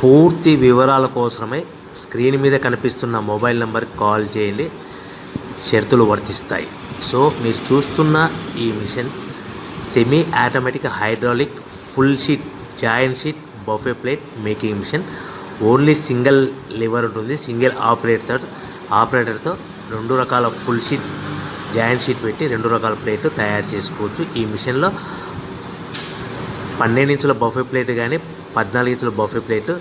పూర్తి వివరాల కోసమై స్క్రీన్ మీద కనిపిస్తున్న మొబైల్ నెంబర్కి కాల్ చేయండి. షరతులు వర్తిస్తాయి. సో మీరు చూస్తున్న ఈ machine semi automatic hydraulic full sheet joint sheet buffet plate making machine. Only single lever ఉంటుంది. సింగిల్ ఆపరేటర్తో 2 రకాల ఫుల్ షీట్ జాయింట్ షీట్ పెట్టి 2 రకాల ప్లేట్లు తయారు చేసుకోవచ్చు. ఈ మిషన్లో 12 ఇంచుల బఫే ప్లేట్ కానీ 14 ఇంచుల బఫే ప్లేట్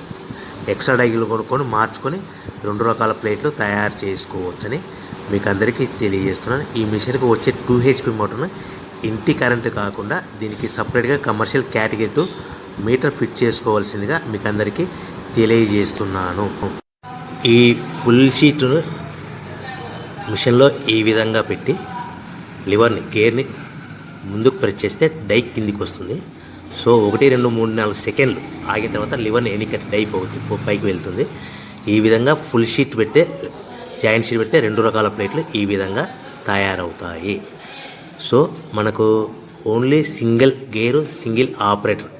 ఎక్స్ట్రా డైలు కొనుక్కొని మార్చుకొని 2 రకాల ప్లేట్లు తయారు చేసుకోవచ్చని మీకు అందరికీ తెలియజేస్తున్నాను. ఈ మిషన్కి వచ్చే 2 HP మోటార్ను ఇంటి కరెంటు కాకుండా దీనికి సపరేట్గా కమర్షియల్ కేటగిరీ 2 మీటర్ ఫిట్ చేసుకోవాల్సిందిగా మీకు అందరికీ తెలియజేస్తున్నాను. ఈ ఫుల్ షీట్ను మిషన్లో ఈ విధంగా పెట్టి లివర్ని గేర్ని ముందుకు ప్రెస్ చేస్తే డై కిందికి వస్తుంది. సో 1 2 3 4 సెకండ్లు ఆగిన తర్వాత లివర్ని ఎన్నికట్టి డై పైకి వెళ్తుంది. ఈ విధంగా ఫుల్ షీట్ పెడితే జాయింట్ షీట్ పెడితే 2 రకాల ప్లేట్లు ఈ విధంగా తయారవుతాయి. సో మనకు ఓన్లీ సింగిల్ గేరు సింగిల్ ఆపరేటర్తో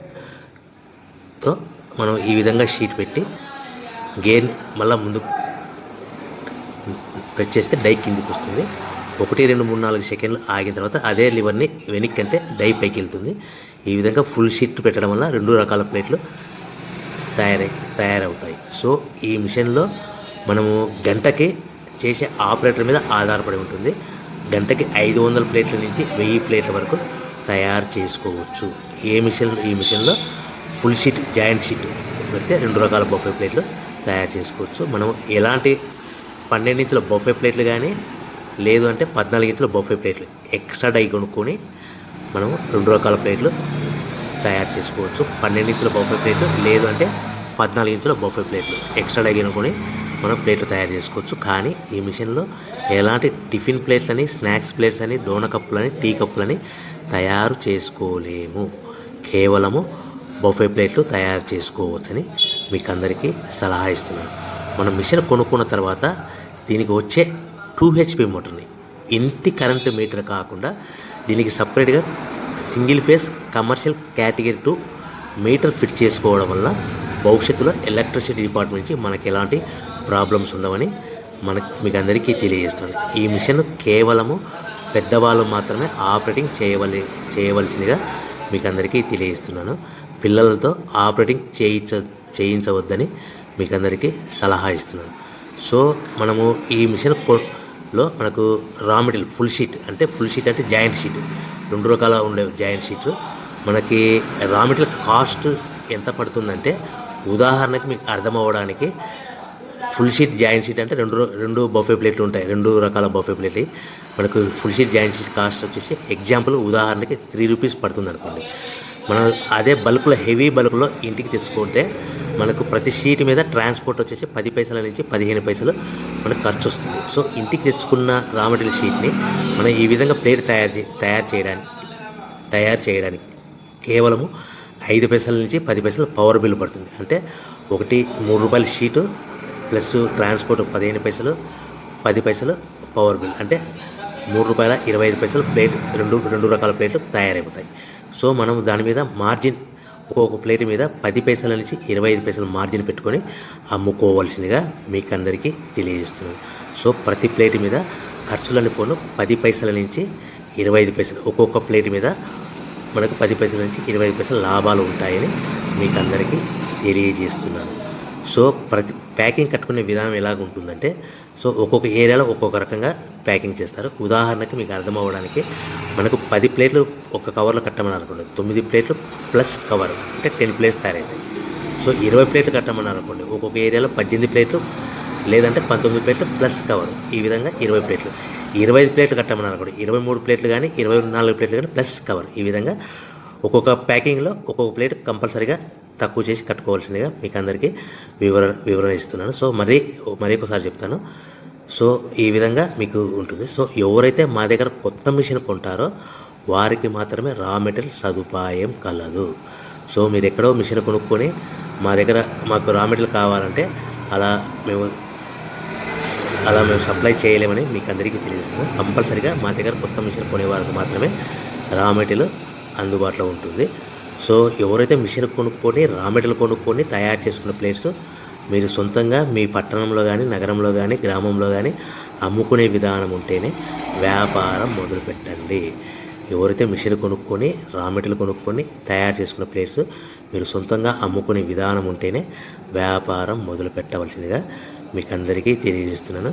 మనం ఈ విధంగా షీట్ పెట్టి గేర్ని మళ్ళీ ముందుకు ప్రెస్ చేస్తే డై కిందికి వస్తుంది. 1 2 3 4 సెకండ్లు ఆగిన తర్వాత అదే లివర్ని వెనక్కి అంటే డై పైకి వెళ్తుంది. ఈ విధంగా ఫుల్ షీట్ పెట్టడం వల్ల 2 రకాల ప్లేట్లు తయారవుతాయి. సో ఈ మిషన్లో మనము గంటకి చేసే ఆపరేటర్ మీద ఆధారపడి ఉంటుంది. గంటకి 500 ప్లేట్ల నుంచి 1000 ప్లేట్ల వరకు తయారు చేసుకోవచ్చు. ఈ మిషన్లో ఫుల్ షీట్ జాయింట్ షీట్ పెడితే 2 రకాల బఫే ప్లేట్లు తయారు చేసుకోవచ్చు. మనం ఎలాంటి 12 ఇంచుల బఫే ప్లేట్లు కానీ లేదు అంటే 14 ఇంచుల బఫే ప్లేట్లు ఎక్స్ట్రా డై కొనుక్కొని మనం 2 రకాల ప్లేట్లు తయారు చేసుకోవచ్చు. 12 ఇంచుల బఫే ప్లేట్లు లేదు అంటే 14 ఇంచుల బఫే ప్లేట్లు ఎక్స్ట్రా డై కొనుక్కొని మనం ప్లేట్లు తయారు చేసుకోవచ్చు. కానీ ఈ మిషన్లో ఎలాంటి టిఫిన్ ప్లేట్లని స్నాక్స్ ప్లేట్స్ అని డోనా కప్పులని టీ కప్పులని తయారు చేసుకోలేము. కేవలము బఫే ప్లేట్లు తయారు చేసుకోవచ్చని మీకు అందరికీ సలహా ఇస్తున్నాను. మనం మిషన్ కొనుక్కున్న తర్వాత దీనికి వచ్చే 2 HP మోటార్ని ఇంటి కరెంటు మీటర్ కాకుండా దీనికి సపరేట్గా single phase commercial category 2 metre fit చేసుకోవడం వల్ల భవిష్యత్తులో ఎలక్ట్రిసిటీ డిపార్ట్మెంట్ నుంచి మనకి ఎలాంటి ప్రాబ్లమ్స్ ఉండవని మీకు అందరికీ తెలియజేస్తుంది. ఈ మిషన్ కేవలము పెద్దవాళ్ళు మాత్రమే ఆపరేటింగ్ చేయవలసిందిగా మీకు అందరికీ తెలియజేస్తున్నాను. పిల్లలతో ఆపరేటింగ్ చేయించవద్దని మీకు అందరికీ సలహా ఇస్తున్నాను. సో మనము ఈ మిషన్లో మనకు రా మెటీరియల్ ఫుల్ షీట్ అంటే జాయింట్ షీట్ 2 రకాల ఉండే జాయింట్ షీట్లు మనకి రా మెటీరియల్ కాస్ట్ ఎంత పడుతుందంటే ఉదాహరణకి మీకు అర్థం అవ్వడానికి ఫుల్ షీట్ జాయింట్ షీట్ అంటే 2 బఫే ప్లేట్లు ఉంటాయి. 2 రకాల బఫే ప్లేట్లు మనకు full sheet joint sheet cost వచ్చేసి ఎగ్జాంపుల్ ఉదాహరణకి 3 రూపీస్ పడుతుంది అనుకోండి. మనం అదే బల్క్లో హెవీ బల్క్లో ఇంటికి తెచ్చుకుంటే మనకు ప్రతి షీట్ మీద ట్రాన్స్పోర్ట్ వచ్చేసి 10 పైసల నుంచి 15 పైసలు మనకు ఖర్చు వస్తుంది. సో ఇంటికి తెచ్చుకున్న రా మెటీరియల్ షీట్ని మనం ఈ విధంగా ప్లేట్ తయారు చేయడానికి కేవలము 5 పైసల నుంచి 10 పైసలు పవర్ బిల్ పడుతుంది. అంటే 3 రూపాయల షీటు ప్లస్ ట్రాన్స్పోర్ట్ 15 పైసలు 10 పైసలు పవర్ బిల్ అంటే 3 రూపాయల 25 పైసలు ప్లేట్ 2 రకాల ప్లేట్లు తయారైపోతాయి. సో మనం దాని మీద మార్జిన్ ఒక్కొక్క ప్లేట్ మీద 10 పైసల నుంచి 25 పైసలు మార్జిన్ పెట్టుకొని అమ్ముకోవాల్సిందిగా మీకు అందరికీ తెలియజేస్తున్నాను. సో ప్రతి ప్లేట్ మీద ఖర్చులని పోను 10 పైసల నుంచి 25 పైసలు ఒక్కొక్క ప్లేట్ మీద మనకు 10 పైసల నుంచి 25 పైసలు లాభాలు ఉంటాయని మీకు అందరికీ తెలియజేస్తున్నాను. సో ప్రతి ప్యాకింగ్ కట్టుకునే విధానం ఎలాగ ఉంటుందంటే సో ఒక్కొక్క ఏరియాలో ఒక్కొక్క రకంగా ప్యాకింగ్ చేస్తారు. ఉదాహరణకి మీకు అర్థం అవ్వడానికి మనకు 10 ప్లేట్లు ఒక కవర్లో కట్టమని అనుకోండి, 9 ప్లేట్లు ప్లస్ కవర్ అంటే 10 ప్లేట్స్ తయారవుతాయి. సో 20 ప్లేట్లు కట్టమని అనుకోండి, ఒక్కొక్క ఏరియాలో 18 ప్లేట్లు లేదంటే 19 ప్లేట్లు ప్లస్ కవర్ ఈ విధంగా 20 ప్లేట్లు. 25 ప్లేట్లు కట్టమని అనుకోండి, 23 ప్లేట్లు కానీ 24 ప్లేట్లు కానీ ప్లస్ కవర్ ఈ విధంగా ఒక్కొక్క ప్యాకింగ్లో ఒక్కొక్క ప్లేట్ కంపల్సరీగా తక్కువ చేసి కట్టుకోవాల్సిందిగా మీకు అందరికీ వివరణ ఇస్తున్నాను. సో మరీ ఒకసారి చెప్తాను. సో ఈ విధంగా మీకు ఉంటుంది. సో ఎవరైతే మా దగ్గర కొత్త మిషన్ కొంటారో వారికి మాత్రమే రా మెటీరియల్ సదుపాయం కలదు. సో మీరు ఎక్కడో మిషన్ కొనుక్కొని మాకు రా మెటీరియల్ కావాలంటే అలా మేము సప్లై చేయలేమని మీకు అందరికీ తెలియజేస్తున్నాం. కంపల్సరీగా మా దగ్గర కొత్త మిషన్ కొనే వారికి మాత్రమే రా మెటీరియల్ అందుబాటులో ఉంటుంది. సో ఎవరైతే మిషన్ కొనుక్కొని రా మెటీరియల్ కొనుక్కొని తయారు చేసుకున్న ప్లేట్స్ మీరు సొంతంగా మీ పట్టణంలో కానీ నగరంలో కానీ గ్రామంలో కానీ అమ్ముకునే విధానం ఉంటేనే వ్యాపారం మొదలుపెట్టండి. ఎవరైతే మిషన్ కొనుక్కొని రా మెటీరియల్ కొనుక్కొని తయారు చేసుకున్న ప్లేట్స్ మీరు సొంతంగా అమ్ముకునే విధానం ఉంటేనే వ్యాపారం మొదలు పెట్టవలసిందిగా మీకు అందరికీ తెలియజేస్తున్నాను.